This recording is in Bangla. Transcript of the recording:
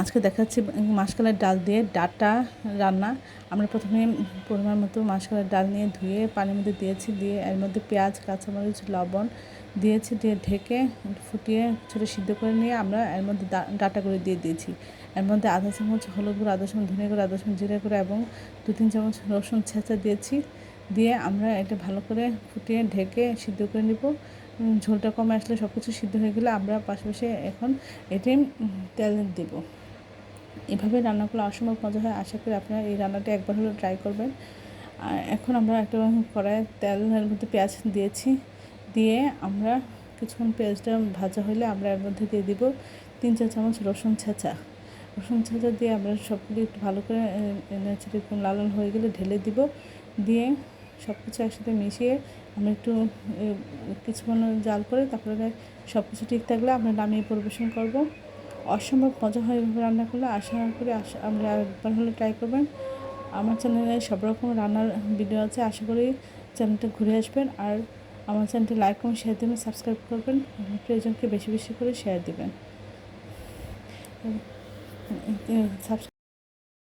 আজকে দেখাচ্ছি মাসকলাইয়ের ডাল দিয়ে ডাঁটা রান্না। আমরা প্রথমে পরিমাণ মতো মাসকলাইয়ের ডাল নিয়ে ধুয়ে পানির মধ্যে দিয়েছি, দিয়ে এর মধ্যে পেঁয়াজ, কাঁচামরিচ, লবণ দিয়েছি, দিয়ে ঢেকে ফুটিয়ে ছোটো সিদ্ধ করে নিয়ে আমরা এর মধ্যে ডাঁটাগুলো দিয়ে দিয়েছি। এর মধ্যে আধা চামচ হলুদ গুঁড়ো, আধা চামচ ধনে গুঁড়ো, আধা চামচ জিরে গুঁড়ো এবং 2-3 চামচ রসুন ছেঁচা দিয়েছি। দিয়ে আমরা এটা ভালো করে ফুটিয়ে ঢেকে সিদ্ধ করে নিব। ঝোলটা কমে আসলে সব কিছু সিদ্ধ হয়ে গেলে আমরা পাশাপাশি এখন এটি তেল দেব। এভাবে রান্না করলে অসম্ভব মজা হয়। আশা করি আপনারা এই রান্নাটা একবার হলেও ট্রাই করবেন। আর এখন আমরা একটা কড়াইয়ে তেলের মধ্যে পেঁয়াজ দিয়েছি, দিয়ে আমরা কিছুক্ষণ পেঁয়াজটা ভাজা হলে আমরা এর মধ্যে দিয়ে দিব 3-4 চামচ রসুন ছেঁচা দিয়ে আমরা সবগুলো একটু ভালো করে লাল লাল হয়ে গেলে ঢেলে দিব। দিয়ে সব কিছু একসাথে মিশিয়ে আমরা একটু কিছুক্ষণ জাল করে তারপরে সব কিছু ঠিক থাকলে আমরা নামিয়ে পরিবেশন করব। অসম্ভব মজা হয় এভাবে রান্না করলে। আশা করি আমরা একবার হলে ট্রাই করবেন। আমার চ্যানেলে সব রকম রান্নার ভিডিও আছে, আশা করি চ্যানেলটা ঘুরে আসবেন। আর আমার চ্যানেলটি লাইক এবং শেয়ার দেবেন, সাবস্ক্রাইব করবেন, প্রিয়জনকে বেশি বেশি করে শেয়ার দেবেন।